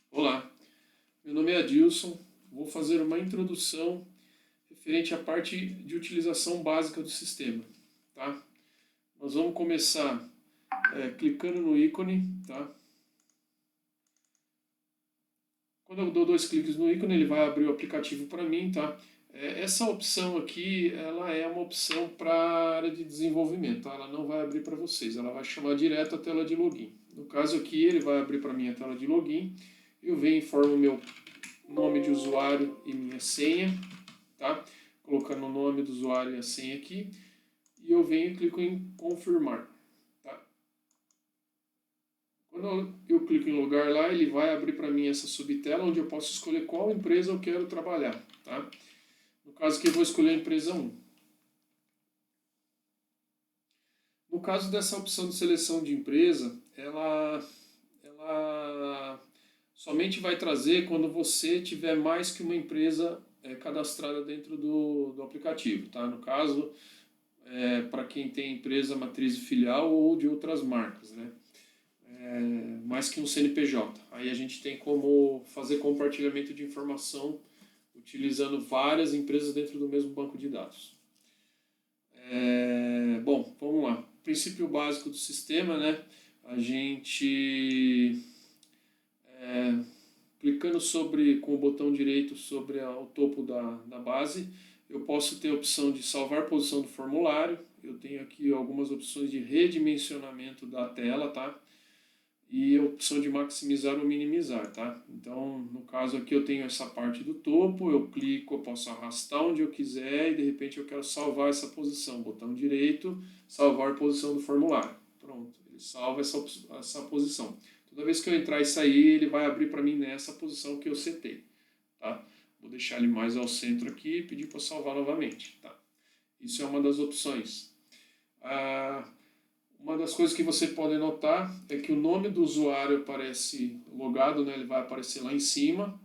Olá, meu nome é Adilson. Vou fazer uma introdução referente à parte de utilização básica do sistema, tá? Nós vamos começar clicando no ícone, tá? Quando eu dou dois cliques no ícone, ele vai abrir o aplicativo para mim, tá? Essa opção aqui, ela é uma opção para a área de desenvolvimento, tá? Ela não vai abrir para vocês, ela vai chamar direto a tela de login. No caso aqui, ele vai abrir para mim a tela de login. Eu venho e informo o meu nome de usuário e minha senha, tá? Colocando o nome do usuário e a senha aqui, e eu venho e clico em confirmar, tá? Quando eu clico em lugar lá, ele vai abrir para mim essa subtela onde eu posso escolher qual empresa eu quero trabalhar, tá? No caso aqui eu vou escolher a empresa 1. No caso dessa opção de seleção de empresa, ela somente vai trazer quando você tiver mais que uma empresa cadastrada dentro do aplicativo, tá? No caso, para quem tem empresa matriz e filial ou de outras marcas, né? Mais que um CNPJ. Aí a gente tem como fazer compartilhamento de informação utilizando várias empresas dentro do mesmo banco de dados. Bom, vamos lá. Princípio básico do sistema, né? A gente clicando com o botão direito sobre o topo da base, eu posso ter a opção de salvar posição do formulário. Eu tenho aqui algumas opções de redimensionamento da tela, tá? E a opção de maximizar ou minimizar, tá? Então, no caso aqui eu tenho essa parte do topo, eu clico, eu posso arrastar onde eu quiser e de repente eu quero salvar essa posição. Botão direito, salvar posição do formulário. Pronto, ele salva essa posição. Toda vez que eu entrar e sair, ele vai abrir para mim nessa posição que eu setei, tá? Vou deixar ele mais ao centro aqui e pedir para salvar novamente, tá? Isso é uma das opções. Uma das coisas que você pode notar é que o nome do usuário aparece logado, né? Ele vai aparecer lá em cima,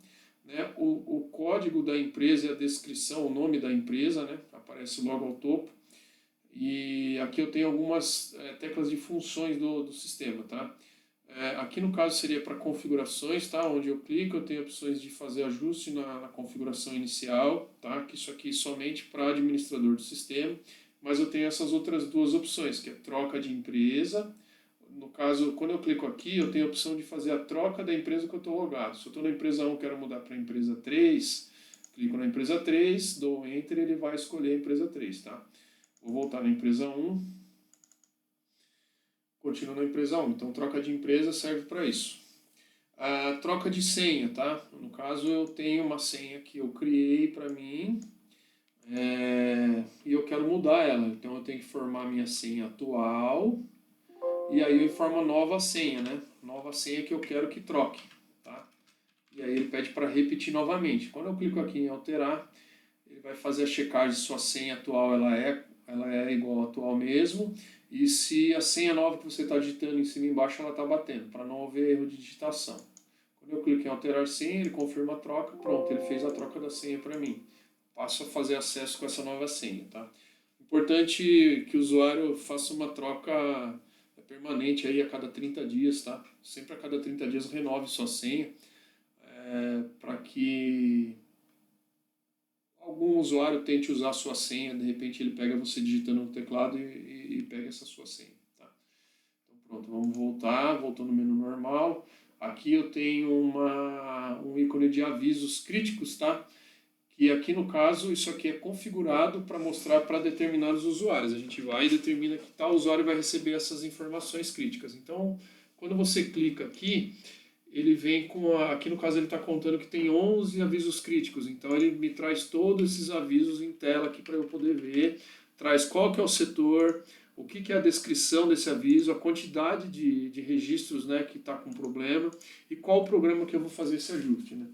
né? O código da empresa e a descrição, o nome da empresa, né? Aparece logo ao topo. E aqui eu tenho algumas teclas de funções do sistema, tá? Aqui no caso seria para configurações, tá? Onde eu clico, eu tenho opções de fazer ajuste na configuração inicial, tá? Que isso aqui somente para administrador do sistema, mas eu tenho essas outras duas opções, que é troca de empresa. No caso, quando eu clico aqui, eu tenho a opção de fazer a troca da empresa que eu estou logado. Se eu estou na empresa 1 e quero mudar para a empresa 3, clico na empresa 3, dou Enter e ele vai escolher a empresa 3, tá? Vou voltar na empresa 1, continuo na empresa 1. Então, troca de empresa serve para isso. A troca de senha, tá? No caso, eu tenho uma senha que eu criei para mim e eu quero mudar ela. Então, eu tenho que formar a minha senha atual e aí eu informo a nova senha, né? Nova senha que eu quero que troque, tá? E aí ele pede para repetir novamente. Quando eu clico aqui em alterar, ele vai fazer a checagem se sua senha atual ela é igual à atual mesmo, e se a senha nova que você está digitando em cima e embaixo ela está batendo, para não haver erro de digitação. Quando eu clico em alterar senha, ele confirma a troca, pronto, ele fez a troca da senha para mim. Passo a fazer acesso com essa nova senha, tá? Importante que o usuário faça uma troca permanente aí a cada 30 dias, tá? Sempre a cada 30 dias renove sua senha, para que algum usuário tente usar a sua senha, de repente ele pega você digitando no teclado e pega essa sua senha, tá? Então pronto, vamos voltar, voltou no menu normal. Aqui eu tenho um ícone de avisos críticos, tá? Que aqui no caso, isso aqui é configurado para mostrar para determinados usuários. A gente vai e determina que tal usuário vai receber essas informações críticas. Então, quando você clica aqui, ele vem aqui no caso ele está contando que tem 11 avisos críticos, então ele me traz todos esses avisos em tela aqui para eu poder ver, traz qual que é o setor, o que é a descrição desse aviso, a quantidade de registros, né, que está com problema e qual o programa que eu vou fazer esse ajuste, né.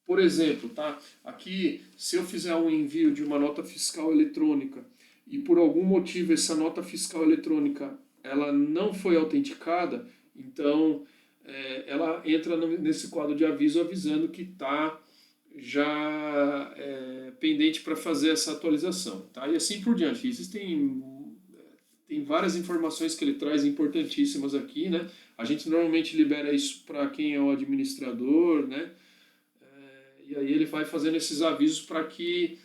Por exemplo, tá? Aqui, se eu fizer um envio de uma nota fiscal eletrônica e por algum motivo essa nota fiscal eletrônica ela não foi autenticada, então ela entra nesse quadro de aviso avisando que está já pendente para fazer essa atualização, tá? E assim por diante. tem várias informações que ele traz importantíssimas aqui, né? A gente normalmente libera isso para quem é o administrador, né? E aí ele vai fazendo esses avisos para que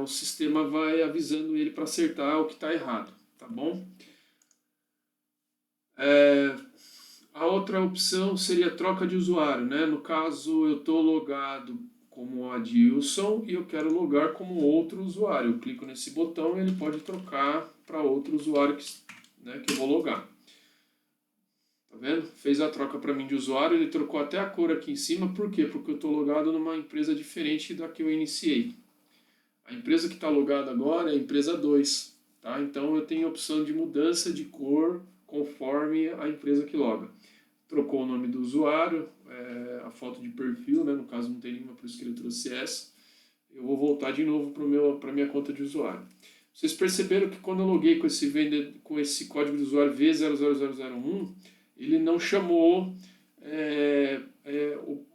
o sistema vai avisando ele para acertar o que está errado, tá bom? A outra opção seria troca de usuário, né? No caso, eu estou logado como Adilson e eu quero logar como outro usuário. Eu clico nesse botão e ele pode trocar para outro usuário que eu vou logar. Tá vendo? Fez a troca para mim de usuário, ele trocou até a cor aqui em cima. Por quê? Porque eu estou logado numa empresa diferente da que eu iniciei. A empresa que está logada agora é a empresa 2. Tá? Então eu tenho a opção de mudança de cor conforme a empresa que loga. Trocou o nome do usuário, a foto de perfil, né? No caso não tem nenhuma, por isso que ele trouxe essa. Eu vou voltar de novo para a minha conta de usuário. Vocês perceberam que quando eu loguei com esse código de usuário V00001, ele não chamou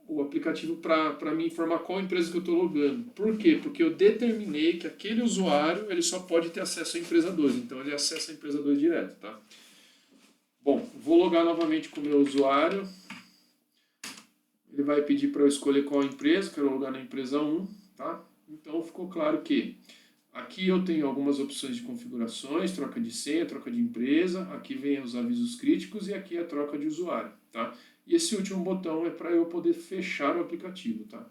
o aplicativo para me informar qual empresa que eu estou logando. Por quê? Porque eu determinei que aquele usuário ele só pode ter acesso à empresa 2, então ele acessa a empresa 2 direto. Tá? Bom, vou logar novamente com o meu usuário. Ele vai pedir para eu escolher qual empresa, quero logar na empresa 1. Tá? Então ficou claro que aqui eu tenho algumas opções de configurações, troca de senha, troca de empresa, aqui vem os avisos críticos e aqui a troca de usuário, tá? E esse último botão é para eu poder fechar o aplicativo, tá?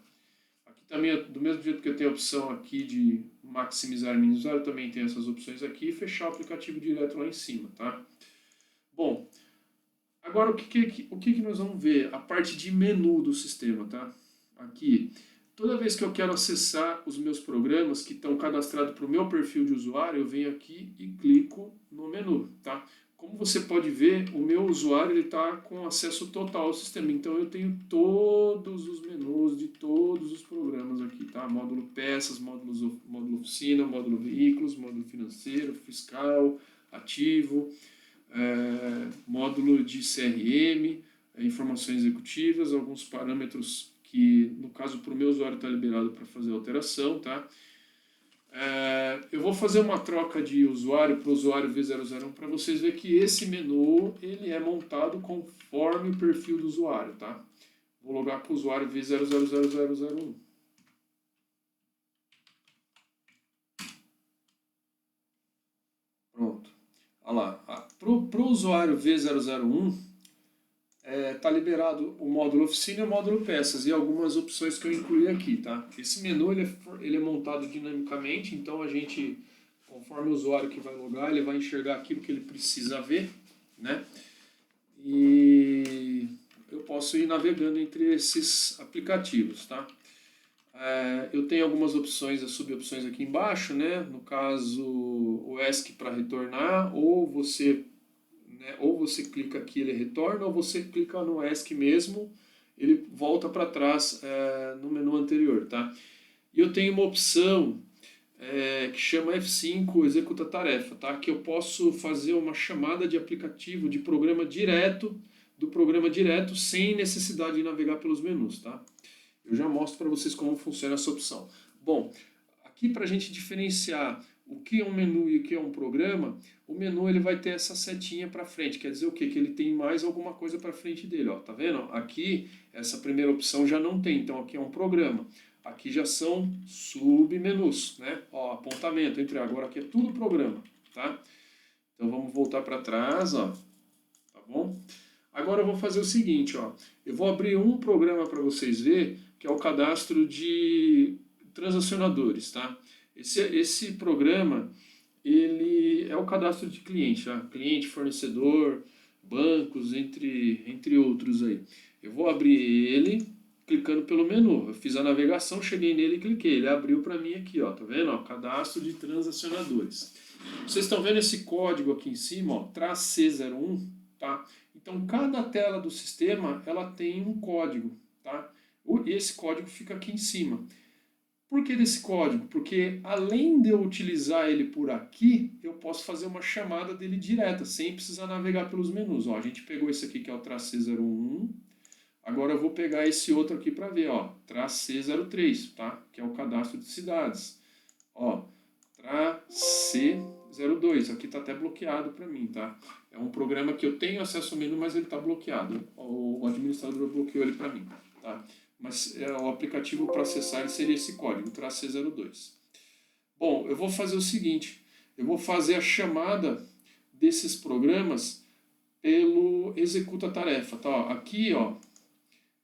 Aqui também, do mesmo jeito que eu tenho a opção aqui de maximizar minimizar, eu também tenho essas opções aqui e fechar o aplicativo direto lá em cima, tá? Bom, agora o que nós vamos ver? A parte de menu do sistema, tá? Aqui. Toda vez que eu quero acessar os meus programas que estão cadastrados para o meu perfil de usuário, eu venho aqui e clico no menu, tá? Como você pode ver, o meu usuário está com acesso total ao sistema, então eu tenho todos os menus de todos os programas aqui, tá? Módulo peças, módulo oficina, módulo veículos, módulo financeiro, fiscal, ativo, módulo de CRM, informações executivas, alguns parâmetros que no caso para o meu usuário está liberado para fazer alteração, tá? Eu vou fazer uma troca de usuário para o usuário V001 para vocês verem que esse menu ele é montado conforme o perfil do usuário, tá? Vou logar com o usuário V000001. Pronto. Olha lá. Para o usuário V001 tá liberado o módulo oficina e o módulo peças e algumas opções que eu incluí aqui, tá? Esse menu ele é montado dinamicamente, então a gente, conforme o usuário que vai logar, ele vai enxergar aquilo que ele precisa ver, né? E eu posso ir navegando entre esses aplicativos, tá? Eu tenho algumas opções, as subopções aqui embaixo, né? No caso, o ESC para retornar, ou você clica aqui ele retorna, ou você clica no ESC mesmo, ele volta para trás no menu anterior, tá? E eu tenho uma opção que chama F5 executa tarefa, tá? Que eu posso fazer uma chamada de aplicativo, de programa direto, do programa direto, sem necessidade de navegar pelos menus, tá? Eu já mostro para vocês como funciona essa opção. Bom, aqui para a gente diferenciar o que é um menu e o que é um programa, o menu ele vai ter essa setinha para frente, quer dizer o quê? Que ele tem mais alguma coisa para frente dele, ó, tá vendo? Aqui, essa primeira opção já não tem, então aqui é um programa. Aqui já são submenus, né? Ó, apontamento, agora aqui é tudo programa, tá? Então vamos voltar para trás, ó, tá bom? Agora eu vou fazer o seguinte, ó, eu vou abrir um programa para vocês verem, que é o cadastro de transacionadores, tá? Esse programa, ele é o cadastro de cliente, tá? Cliente, fornecedor, bancos, entre outros aí. Eu vou abrir ele clicando pelo menu. Eu fiz a navegação, cheguei nele e cliquei. Ele abriu para mim aqui, ó, tá vendo? Ó, cadastro de transacionadores. Vocês estão vendo esse código aqui em cima, ó, -C01, tá? Então, cada tela do sistema, ela tem um código, tá? E esse código fica aqui em cima. Por que desse código? Porque além de eu utilizar ele por aqui, eu posso fazer uma chamada dele direta, sem precisar navegar pelos menus. Ó, a gente pegou esse aqui que é o -C01, agora eu vou pegar esse outro aqui para ver, ó, -C03, tá? Que é o cadastro de cidades. Ó, -C03. 02. Aqui está até bloqueado para mim, tá? É um programa que eu tenho acesso ao menu, mas ele está bloqueado. O administrador bloqueou ele para mim, tá? Mas o aplicativo para acessar ele seria esse código, -C02. Bom, eu vou fazer o seguinte, eu vou fazer a chamada desses programas pelo executa-tarefa, tá? Aqui, ó,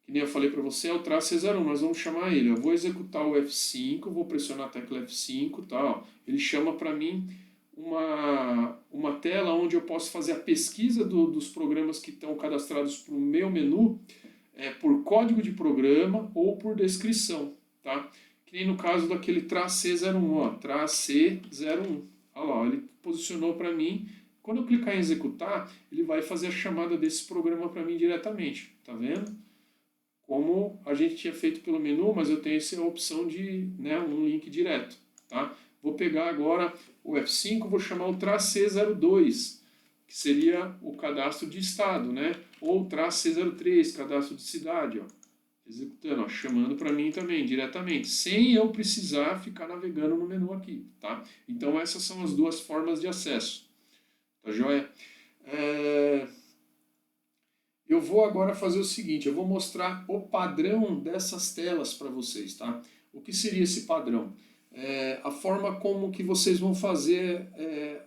que nem eu falei para você, é o -C01, nós vamos chamar ele. Eu vou executar o F5, vou pressionar a tecla F5, tá? Ó, ele chama para mim uma tela onde eu posso fazer a pesquisa dos programas que estão cadastrados para o meu menu, por código de programa ou por descrição, tá? Que nem no caso daquele -C01, ó, -C01. Olha lá, ele posicionou para mim. Quando eu clicar em executar, ele vai fazer a chamada desse programa para mim diretamente, tá vendo? Como a gente tinha feito pelo menu, mas eu tenho essa opção de, né, um link direto, tá? Vou pegar agora o F5, vou chamar o -C02, que seria o cadastro de estado, né? Ou -C03, cadastro de cidade, ó. Executando, ó, chamando para mim também, diretamente, sem eu precisar ficar navegando no menu aqui, tá? Então essas são as duas formas de acesso, tá joia? Eu vou agora fazer o seguinte, eu vou mostrar o padrão dessas telas para vocês, tá? O que seria esse padrão? A forma como que vocês vão fazer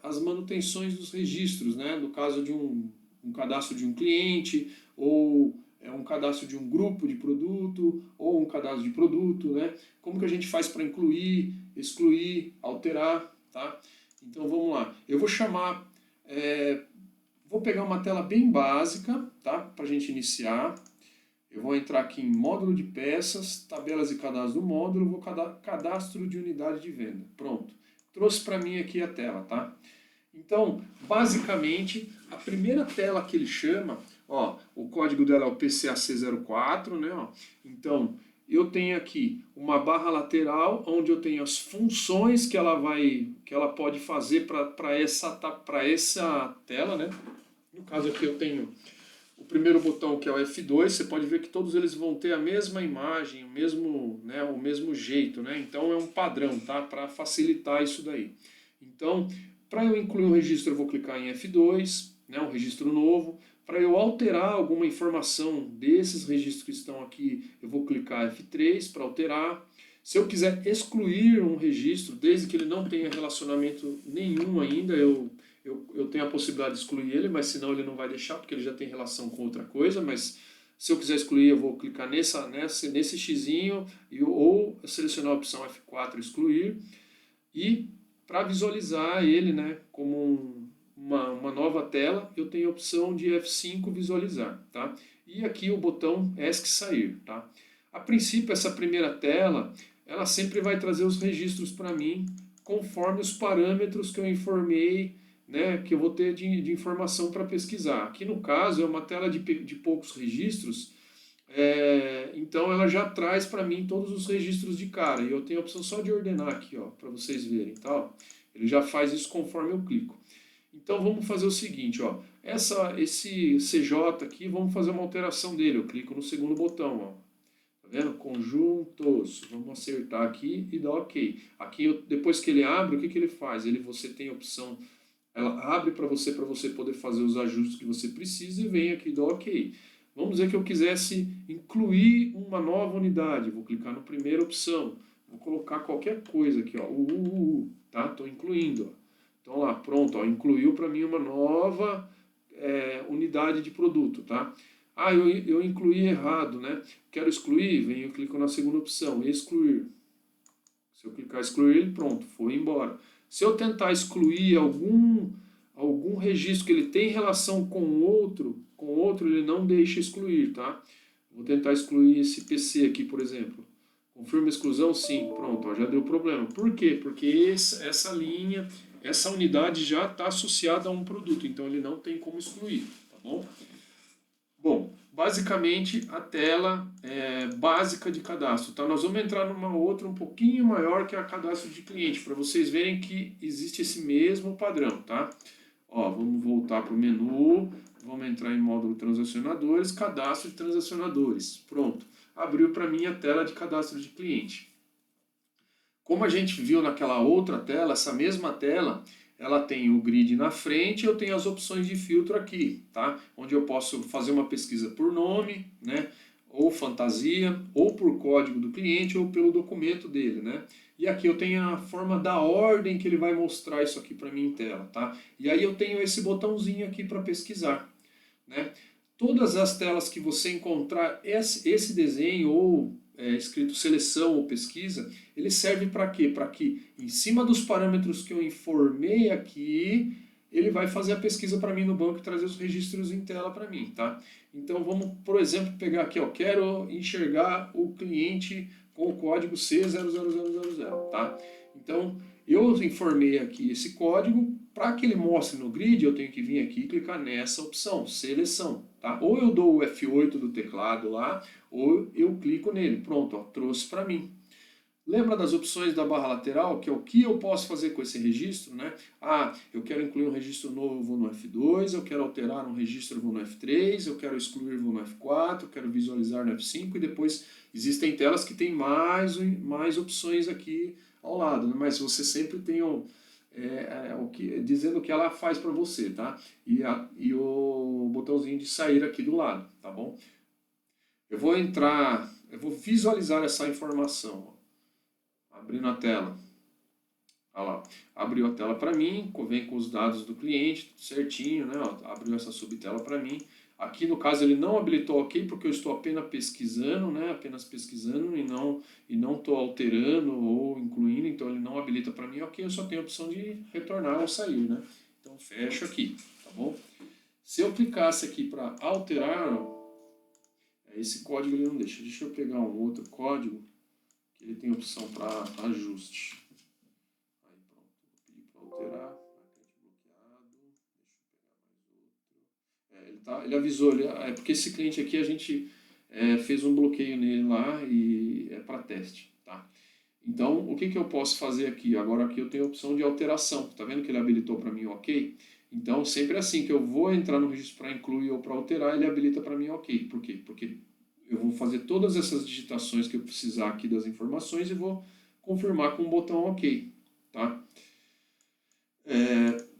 as manutenções dos registros, né? No caso de um cadastro de um cliente, ou um cadastro de um grupo de produto, ou um cadastro de produto, né? Como que a gente faz para incluir, excluir, alterar, tá? Então vamos lá. Eu vou chamar... Vou pegar uma tela bem básica, tá? Para a gente iniciar. Eu vou entrar aqui em módulo de peças, tabelas e cadastro do módulo, vou cadastro de unidade de venda. Pronto. Trouxe para mim aqui a tela, tá? Então, basicamente, a primeira tela que ele chama, ó, o código dela é o PCAC04, né? Ó. Então, eu tenho aqui uma barra lateral, onde eu tenho as funções que ela pode fazer para essa tela, né? No caso aqui eu tenho o primeiro botão, que é o F2, você pode ver que todos eles vão ter a mesma imagem, o mesmo jeito, né? Então é um padrão, tá? Para facilitar isso daí. Então, para eu incluir um registro, eu vou clicar em F2, né? Um registro novo. Para eu alterar alguma informação desses registros que estão aqui, eu vou clicar F3 para alterar. Se eu quiser excluir um registro, desde que ele não tenha relacionamento nenhum ainda, eu tenho a possibilidade de excluir ele, mas senão ele não vai deixar, porque ele já tem relação com outra coisa, mas se eu quiser excluir, eu vou clicar nesse xizinho, ou selecionar a opção F4, excluir, e para visualizar ele, né, como uma nova tela, eu tenho a opção de F5 visualizar, tá? E aqui o botão ESC sair, tá? A princípio, essa primeira tela, ela sempre vai trazer os registros para mim, conforme os parâmetros que eu informei, né, que eu vou ter de informação para pesquisar. Aqui no caso é uma tela de poucos registros, então ela já traz para mim todos os registros de cara, e eu tenho a opção só de ordenar aqui, para vocês verem, tá? Ele já faz isso conforme eu clico. Então vamos fazer o seguinte, ó, esse CJ aqui, vamos fazer uma alteração dele, eu clico no segundo botão, ó. Tá vendo? Conjuntos, vamos acertar aqui e dar OK. Aqui, depois que ele abre, o que ele faz? Você tem a opção, ela abre para você poder fazer os ajustes que você precisa e vem aqui e dá OK. Vamos dizer que eu quisesse incluir uma nova unidade, vou clicar na primeira opção, vou colocar qualquer coisa aqui, ó, tá? Estou incluindo, ó. Então lá, pronto, ó, incluiu para mim uma nova unidade de produto, tá? Ah, eu incluí errado, né? Quero excluir, venho e clico na segunda opção, excluir. Se eu clicar em excluir, pronto, foi embora. Se eu tentar excluir algum registro que ele tem relação com outro, ele não deixa excluir, tá? Vou tentar excluir esse PC aqui, por exemplo. Confirma a exclusão? Sim, pronto, ó, já deu problema. Por quê? Porque essa linha, essa unidade já está associada a um produto, então ele não tem como excluir, tá bom? Bom, basicamente a tela básica de cadastro, tá? Nós vamos entrar numa outra um pouquinho maior, que é a cadastro de cliente, para vocês verem que existe esse mesmo padrão, tá? Ó, vamos voltar para o menu, vamos entrar em módulo transacionadores, cadastro de transacionadores. Pronto, abriu para mim a tela de cadastro de cliente. Como a gente viu naquela outra tela, essa mesma tela, ela tem o grid na frente, eu tenho as opções de filtro aqui, tá? Onde eu posso fazer uma pesquisa por nome, né? Ou fantasia, ou por código do cliente, ou pelo documento dele, né? E aqui eu tenho a forma da ordem que ele vai mostrar isso aqui para mim em tela, tá? E aí eu tenho esse botãozinho aqui para pesquisar, né? Todas as telas que você encontrar esse desenho ou escrito seleção ou pesquisa, ele serve para quê? Para que em cima dos parâmetros que eu informei aqui, ele vai fazer a pesquisa para mim no banco e trazer os registros em tela para mim, tá? Então vamos, por exemplo, pegar aqui, ó, quero enxergar o cliente com o código C00000, tá? Então eu informei aqui esse código, para que ele mostre no grid eu tenho que vir aqui e clicar nessa opção, seleção, tá? Ou eu dou o F8 do teclado lá, ou eu clico nele, pronto, ó, trouxe para mim. Lembra das opções da barra lateral, que é o que eu posso fazer com esse registro, né? Ah, eu quero incluir um registro novo, vou no F2, eu quero alterar um registro, vou no F3, eu quero excluir, vou no F4, eu quero visualizar no F5 e depois existem telas que tem mais opções aqui ao lado, né? Mas você sempre tem dizendo o que ela faz para você, tá? E o botãozinho de sair aqui do lado, tá bom? Eu vou visualizar essa informação, ó. Abrindo a tela. Olha lá, abriu a tela para mim, vem com os dados do cliente, tudo certinho, né? Ó, abriu essa subtela para mim. Aqui no caso ele não habilitou OK porque eu estou apenas pesquisando, né? Apenas pesquisando e não estou alterando ou incluindo, então ele não habilita para mim OK, eu só tenho a opção de retornar ou sair, né? Então fecho aqui, tá bom? Se eu clicasse aqui para alterar, ó, esse código ele não deixa. Deixa eu pegar um outro código que ele tem opção para ajuste. Aí pronto, vou pedir para alterar, bloqueado, deixa eu pegar mais outro. Ele avisou, porque esse cliente aqui a gente fez um bloqueio nele lá e é para teste, tá? Então, o que eu posso fazer aqui? Agora aqui eu tenho a opção de alteração, tá vendo que ele habilitou para mim OK? Então, sempre assim que eu vou entrar no registro para incluir ou para alterar, ele habilita para mim OK. Por quê? Porque eu vou fazer todas essas digitações que eu precisar aqui das informações e vou confirmar com o botão OK, tá?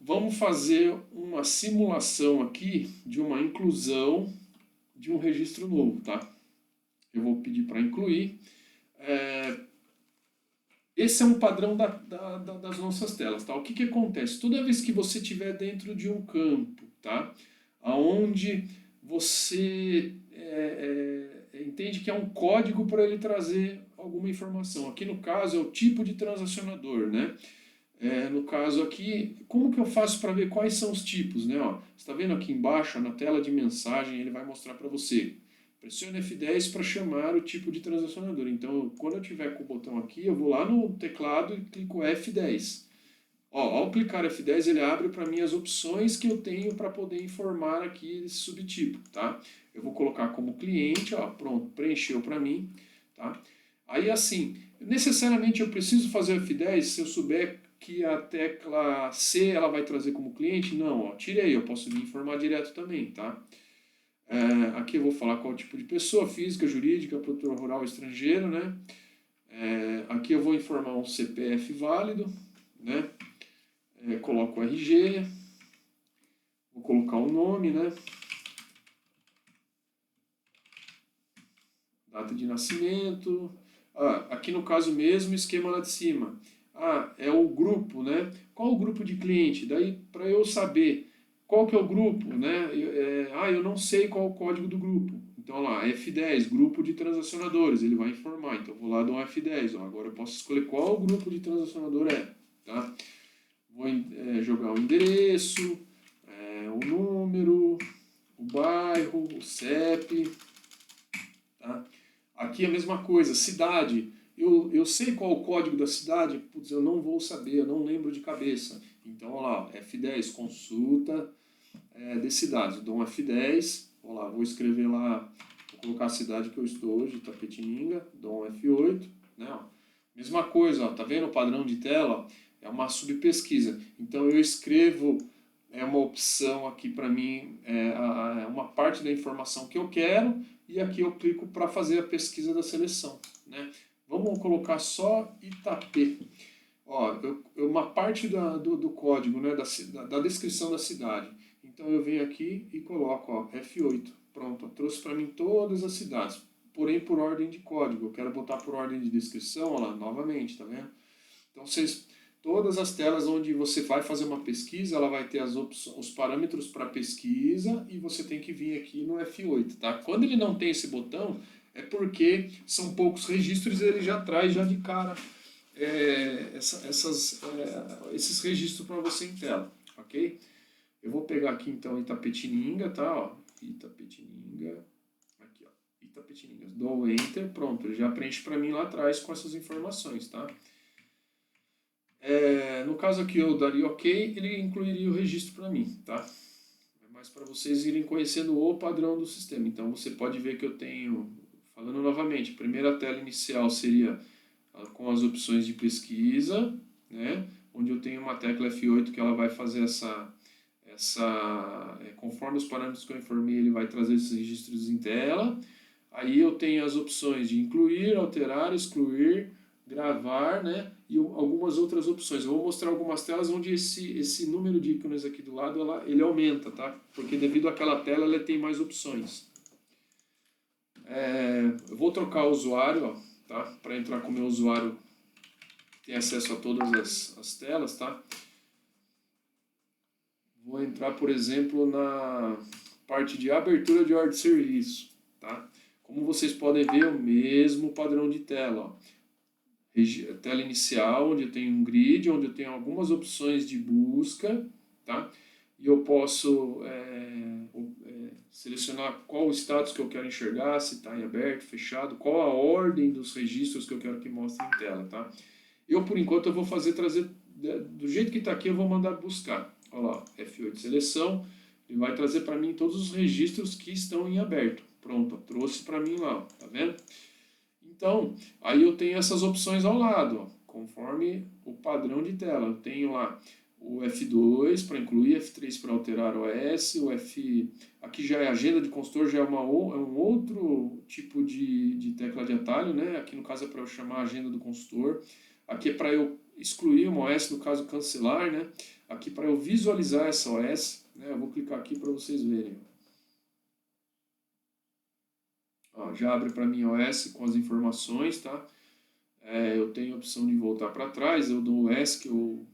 Vamos fazer uma simulação aqui de uma inclusão de um registro novo, tá? Eu vou pedir para incluir. Esse é um padrão das nossas telas, tá? O que acontece? Toda vez que você estiver dentro de um campo, tá? Onde você entende que é um código para ele trazer alguma informação. Aqui no caso é o tipo de transacionador, né? No caso aqui, como que eu faço para ver quais são os tipos, né? Ó, você está vendo aqui embaixo, na tela de mensagem, ele vai mostrar para você. Pressione F10 para chamar o tipo de transacionador. Então, quando eu tiver com o botão aqui, eu vou lá no teclado e clico F10. Ó, ao clicar F10, ele abre para mim as opções que eu tenho para poder informar aqui esse subtipo, tá? Eu vou colocar como cliente, ó, pronto, preencheu para mim, tá? Aí assim, necessariamente eu preciso fazer F10 se eu souber que a tecla C ela vai trazer como cliente? Não, ó, tirei, eu posso vir informar direto também, tá? Aqui eu vou falar qual tipo de pessoa, física, jurídica, produtor rural, estrangeiro, né? Aqui eu vou informar um CPF válido, né? Coloco o RG, vou colocar o nome, né? Data de nascimento. Aqui no caso mesmo, esquema lá de cima. É o grupo, né? Qual o grupo de cliente? Daí, para eu saber qual que é o grupo, né? Eu não sei qual o código do grupo. Então, lá, F10, grupo de transacionadores, ele vai informar. Então, vou lá dar um F10. Ó, agora eu posso escolher qual o grupo de transacionador é, tá? Vou jogar o endereço, o número, o bairro, o CEP, tá? Aqui a mesma coisa, cidade. Eu sei qual o código da cidade, putz, eu não vou saber, eu não lembro de cabeça. Então, olha lá, F10, consulta de cidades. Eu dou um F10, olha lá, vou escrever lá, vou colocar a cidade que eu estou hoje, Tapetininga, dou um F8, né? Ó. Mesma coisa, ó, tá vendo o padrão de tela? É uma subpesquisa. Então eu escrevo uma opção aqui para mim, uma parte da informação que eu quero, e aqui eu clico para fazer a pesquisa da seleção, né? Vamos colocar só Itapê. Ó, uma parte do código, né, da descrição da cidade. Então eu venho aqui e coloco, ó, F8. Pronto, ó, trouxe para mim todas as cidades, porém por ordem de código. Eu quero botar por ordem de descrição, ó lá, novamente, tá vendo? Então todas as telas onde você vai fazer uma pesquisa, ela vai ter os parâmetros para pesquisa e você tem que vir aqui no F8, tá? Quando ele não tem esse botão, é porque são poucos registros e ele já traz já de cara esses registros para você em tela, ok? Eu vou pegar aqui então Itapetininga, tá? Ó, Itapetininga, aqui ó, Itapetininga. Dou Enter, pronto, ele já preenche para mim lá atrás com essas informações, tá? No caso aqui eu daria OK, ele incluiria o registro para mim, tá? Mas para vocês irem conhecendo o padrão do sistema. Então você pode ver que eu tenho, falando novamente, a primeira tela inicial seria com as opções de pesquisa, né? Onde eu tenho uma tecla F8 que ela vai fazer conforme os parâmetros que eu informei, ele vai trazer esses registros em tela. Aí eu tenho as opções de incluir, alterar, excluir, gravar, né? E algumas outras opções. Eu vou mostrar algumas telas onde esse número de ícones aqui do lado ele aumenta, tá? Porque devido àquela tela ela tem mais opções. Eu vou trocar o usuário, ó, tá? Para entrar com o meu usuário que tem acesso a todas as telas, tá? Vou entrar, por exemplo, na parte de abertura de ordem de serviço, tá? Como vocês podem ver, é o mesmo padrão de tela, ó. Tela inicial, onde eu tenho um grid, onde eu tenho algumas opções de busca, tá? E eu posso selecionar qual o status que eu quero enxergar, se está em aberto, fechado, qual a ordem dos registros que eu quero que mostre em tela, tá? Eu, por enquanto, eu vou trazer do jeito que está aqui, eu vou mandar buscar. Olha lá, F8 seleção, ele vai trazer para mim todos os registros que estão em aberto. Pronto, trouxe para mim lá, tá vendo? Então, aí eu tenho essas opções ao lado, ó, conforme o padrão de tela. Eu tenho lá o F2 para incluir, F3 para alterar OS, o F... Aqui já é agenda de consultor, já é um outro tipo de tecla de atalho, né? Aqui no caso é para eu chamar a agenda do consultor. Aqui é para eu excluir uma OS, no caso cancelar, né? Aqui para eu visualizar essa OS, né? Eu vou clicar aqui para vocês verem. Ó, já abre para mim OS com as informações, tá? Eu tenho a opção de voltar para trás, eu dou o ESC, eu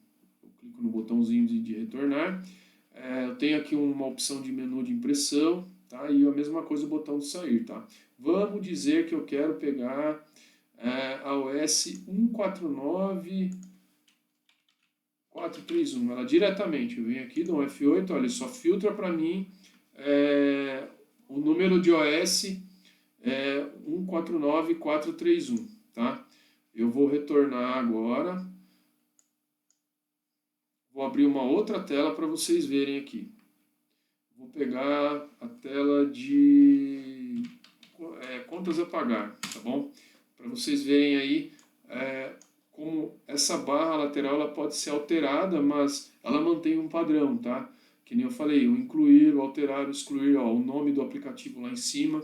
clico no botãozinho de retornar. Eu tenho aqui uma opção de menu de impressão, tá? E a mesma coisa o botão de sair, tá? Vamos dizer que eu quero pegar a OS 149431, ela diretamente. Eu venho aqui, dou um F8, olha, ele só filtra para mim o número de OS 149431, tá? Eu vou retornar agora. Vou abrir uma outra tela para vocês verem aqui. Vou pegar a tela de contas a pagar, tá bom? Para vocês verem aí como essa barra lateral ela pode ser alterada, mas ela mantém um padrão, tá? Que nem eu falei, o incluir, o alterar, o excluir, ó, o nome do aplicativo lá em cima,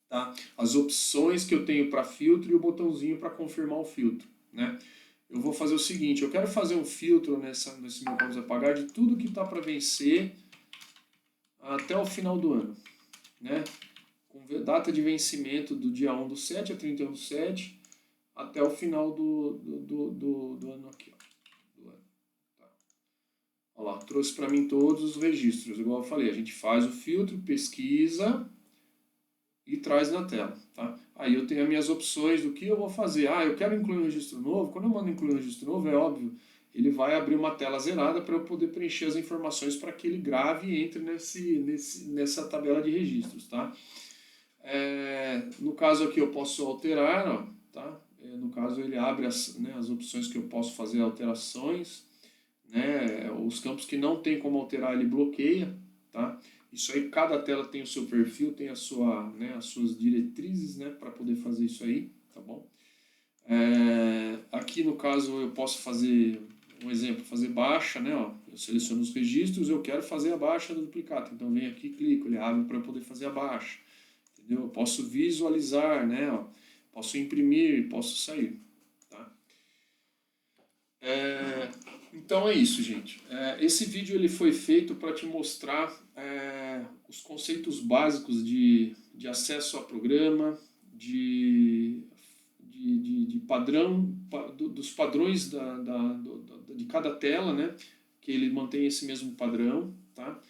tá? As opções que eu tenho para filtro e o botãozinho para confirmar o filtro, né? Eu vou fazer o seguinte, eu quero fazer um filtro nesse meu contas a pagar de tudo que está para vencer até o final do ano, né? Com data de vencimento do dia 1/7 a 31/7 até o final do ano aqui, ó. Do ano, tá? Olha lá, trouxe para mim todos os registros, igual eu falei, a gente faz o filtro, pesquisa e traz na tela, tá? Aí eu tenho as minhas opções do que eu vou fazer. Eu quero incluir um registro novo. Quando eu mando incluir um registro novo, é óbvio, ele vai abrir uma tela zerada para eu poder preencher as informações para que ele grave e entre nessa tabela de registros, tá? No caso aqui eu posso alterar, ó, tá? No caso ele abre as opções que eu posso fazer alterações, né? Os campos que não tem como alterar ele bloqueia, tá? Isso aí, cada tela tem o seu perfil, tem as suas diretrizes, né, para poder fazer isso aí, tá bom? Aqui no caso eu posso fazer, um exemplo, fazer baixa, né, ó, eu seleciono os registros, eu quero fazer a baixa do duplicata, então venho aqui, clico, ele abre para eu poder fazer a baixa, entendeu? Eu posso visualizar, né, ó, posso imprimir, posso sair, tá? Então é isso, gente. Esse vídeo ele foi feito para te mostrar os conceitos básicos de acesso a programa, de padrão, dos padrões de cada tela, né? Que ele mantém esse mesmo padrão, tá?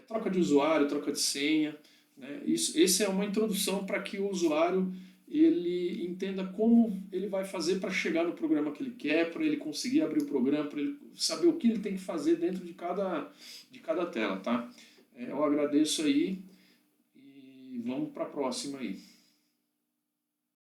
Troca de usuário, troca de senha, né? Esse é uma introdução para que o usuário ele entenda como ele vai fazer para chegar no programa que ele quer, para ele conseguir abrir o programa, para ele saber o que ele tem que fazer dentro de cada tela, tá? Eu agradeço aí e vamos para a próxima aí.